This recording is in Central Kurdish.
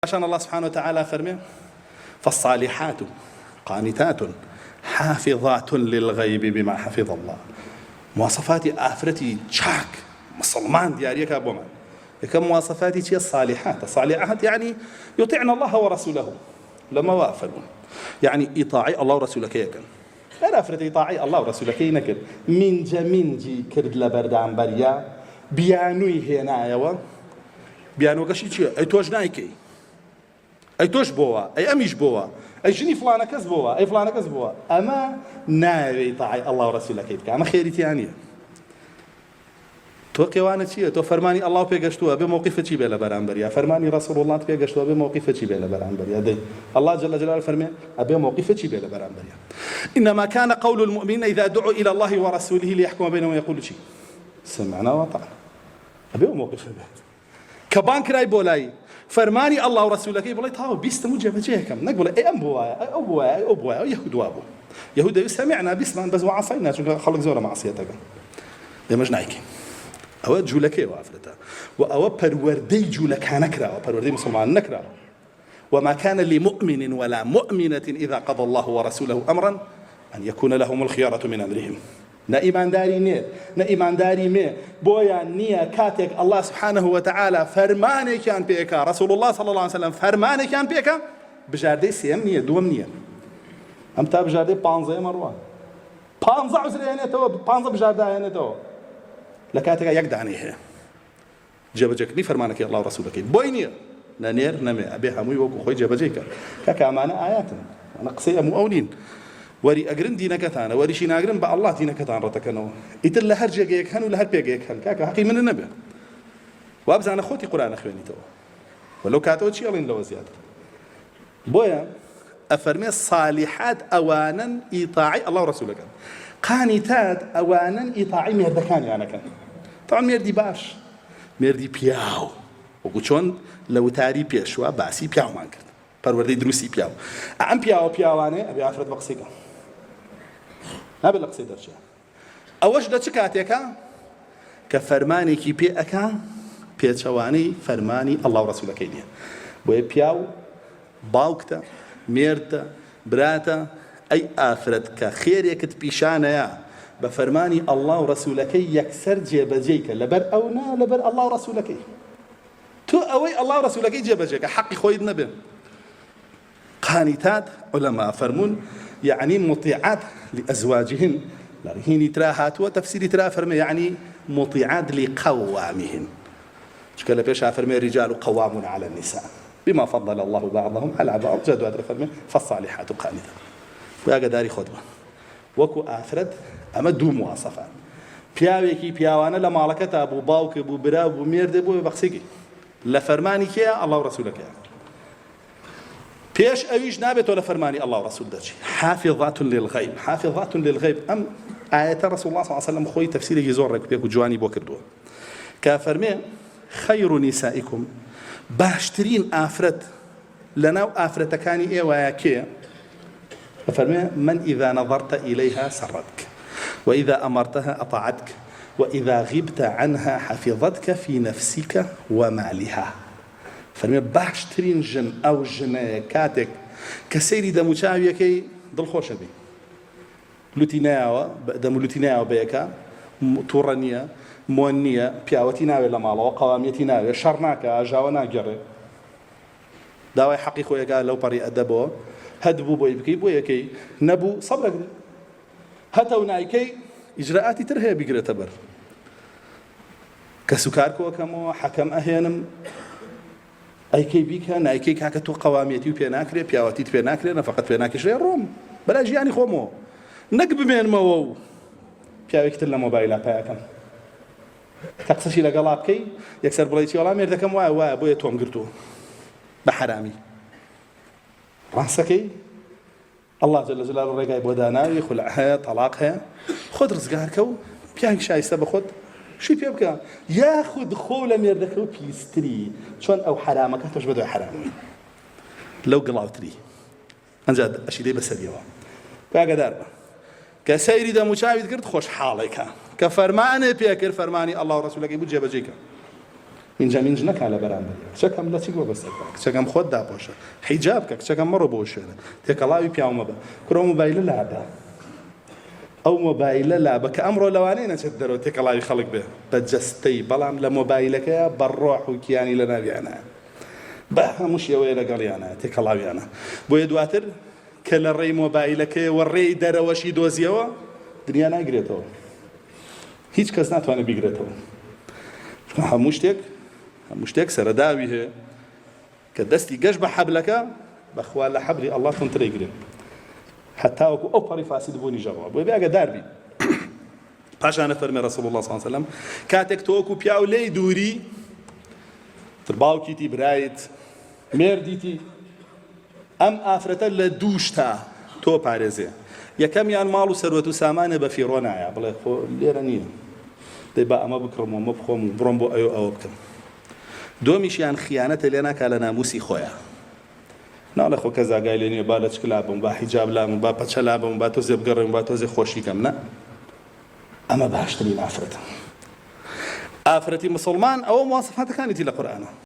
عشان الله سبحانه وتعالى فرمي فالصالحات قانتات حافظات للغيب بما حفظ الله. مواصفات آفرتي شاك مسلمان دياريك أبو مان كم مواصفاتي هي الصالحات يعني يطيعن الله ورسوله لما وافرون يعني إطاعي الله ورسولك يكن لا آفرتي إطاعي الله ورسولك ينكر من جي كرد لبردان بريا بيانوي هنا يوا بيانو كشي شيء أي توج نايكي أي توش بوا أي أميش بوا أي جني فلانة كز بوا أي فلانة كز بوا أما ناوي طاعي الله ورسوله كيف كان خيري تانية تو كيوانة شيء تو فرماني الله بيجشتوا بموقف شيء بلا برانبريا فرماني رسول الله بيجشتوا بموقف شيء بلا برانبريا ده الله جل جلاله فرمي أبي موقف شيء بلا برانبريا إنما كان قول المؤمنين إذا دعوا إلى الله ورسوله ليحكم بينهم يقول شيء سمعنا وطعنا أبي موقف بعد كبانك راي بولاي فرماني الله ورسوله كي بلاي تاو بيستمو جبجيكم نقول اي امبوا اي ابوا اي ابوا يهود وابو يهود سمعنا بسمان بس وعصينا شو خلق زوره معصيتك يا مجنايك او جولك وافرتا واو پروردي جولك نكرا وپروردي مسلمان نكرا وما كان لمؤمن ولا مؤمنة إذا قضى الله ورسوله أمرا أن يكون لهم الخيارة من أمرهم نا إيمان داري مي بويا نية كاتك الله سبحانه وتعالى فرماني كان بيكا رسول الله صلى الله عليه وسلم فرماني كان بيكا بجاردي سيم نية دوم نية أمتا بجاردي بانزا مروان بانزا عزري هنا تو بانزا بجاردي هنا تو لكاتك يقدعني هي جبجكني فرمانك الله ورسولك بوي نية نانير نمي أبيها موي وكو خوي جبجيكا كاكامانا آياتنا نقصي مؤونين وري أجرن دينك ثانا وري شين أجرن بع الله دينك ثان رتكنوا يتل هر جيك هن ولا هر بيجيك هن كاك حقي من النبي وابز أنا خوتي قرآن أخواني تو ولو كاتو شيء الله لو زيادة بويا أفرمي الصالحات أوانا إطاعي الله ورسوله كان قانتات أوانا إطاعي ميردكان يعني كان طبعا ميردي باش ميردي بياو وقولون لو تاري بيشوا باسي بياو ما كان پروردی دروسی پیاو ام پیاوانه ابي افرد بقسيكا ما بالقصي درجه اوش د چکاتیکا كفرماني كي بي اكا بيچواني فرماني الله ورسوله كيدي بو پیاو باوكتا ميرتا براتا اي افرد كخيريك بيشانه يا بفرماني الله ورسوله كي يكسر جيبجيك لبر اونا لبر الله ورسوله كي تو اوي الله ورسوله كي جيبجيك حقي خويد نبي قانتات علماء فرمون يعني مطيعات لأزواجهن هيني تراهات وتفسير تراه فرمي يعني مطيعات لقوامهن شكل بيش فرمي الرجال قوامون على النساء بما فضل الله بعضهم على بعض جدوا هذا فرمي فالصالحات قانتات ويا داري خطبة وكو آفرد أما دو مواصفات بياويكي بياوانا لما لكتا أبو باوك أبو برا أبو ميرد أبو بخسيكي لفرماني كيا الله ورسولك يا بيش أيش نابت ولا فرماني الله ورسول داشي حافظات للغيب أم آية رسول الله صلى الله عليه وسلم خوي تفسير يزور رك بيكو جواني بوكردو كافرمي خير نسائكم باشترين آفرت لنا آفرت كاني إيه وياكي ففرمي من إذا نظرت إليها سرتك وإذا أمرتها أطاعتك وإذا غبت عنها حفظتك في نفسك ومالها فرمي باشترين جن أو جناية كاتك كسيري دموشاوية كي ضل خوش بي لوتيناوا دمو لوتيناوا بيكا تورانية مونية بياوتيناوي لمالا وقواميتيناوي شرناكا جاونا جري داوي حقي خويا قال لو بري أدبو هدبو بوي بكي بوي كي نبو صبرك هتوناي كي إجراءاتي ترهي بيقرأ تبر كسكاركو كمو حكم أهينم أي كي بيك أنا أي كي كاكتو قواميتي وبيناكري بياوتي بيناكري أنا فقط بيناكري الروم بلا جياني خومو نقب من مو بياوي كتلنا موبايلا باكم تقصشي لقلابكي يكسر بلايتي ولا مير دكم وا بويا توم قرتو بحرامي راسكي الله جل جلاله رجاي بودانا يخلعها طلاقها خذ رزقاركو بياك شايسه بخذ شو بيبكى ياخذ خوله ميردكو بيستري شلون او حرامك تش بدو حرام لو قلاوتري انجد اشي دي بس اليوم كاقدر كسيري ده مشاهد قرت خوش حالك كفرمانه بيكر فرماني الله ورسوله يبو جيبجيك مینج نەکا لە بەرامبەر کچەکەم لە چی بۆ بەسەر کچەکەم خۆت داپۆشە حیجاب کە کچەکەم مەڕۆ بۆ شوێنە تێکەڵاوی پیاومە بە کوڕە مۆبایلە لابە ئەو مۆبایلە لابە کە ئەمڕۆ لەوانەیە نەچێت دەرەوە تێکەڵاوی خەڵک بێ بە جەستەی بەڵام لە مۆبایلەکەیە بەڕۆح و کیانی لە ناویانە بە هەموو شێوەیە لەگەڵیانە تێکەڵاویانە بۆیە دواتر کە لە ڕێی مۆبایلەکەیەوە ڕێی دەرەوەشی دۆزیەوە دنیا ناگرێتەوە هیچ کەس ناتوانێت بیگرێتەوە هەموو شتێک سەرەداوی هەیە کە دەستی گەشت بە حەبلەکە بەخوا لە حەبلی ئەڵڵا تونترە ئیگرێت حتى وەکو ئەو پەڕی فاسد بوونی ژەڕەوە بۆی ئاگادار بی پاشانە فەرمێ ڕەسوڵ الله صلی الله علیه وسلم کاتێک تۆ وەکو پیاو لێی دووری باوکیتی برایت مێردیتی ئەم ئافرەتە لە دوو شتا تۆ پارێزێ یەکەمیان ماڵ و سەروەت و سامانە بە فیڕۆ نایە بڵێ خۆ لێرە نییە دەی با ئەمە بکڕم ئەمە بخۆم و بڕۆم بۆ ئەوە بکەم دومیشیان خیانەتە لێ ناکا لە ناموسی خۆیە ناڵێ خۆ کە زاگای لێ نییە با لە چک لابم با حیجاب لابم با پەچە لابم با تۆزێ بگەڕێم با تۆزێ خۆشیکەم نە ئەمە باشترین ئافرەتە ئافرەتی مسڵمان ئەوە مواصفاتەکانیەتی لە قورئانە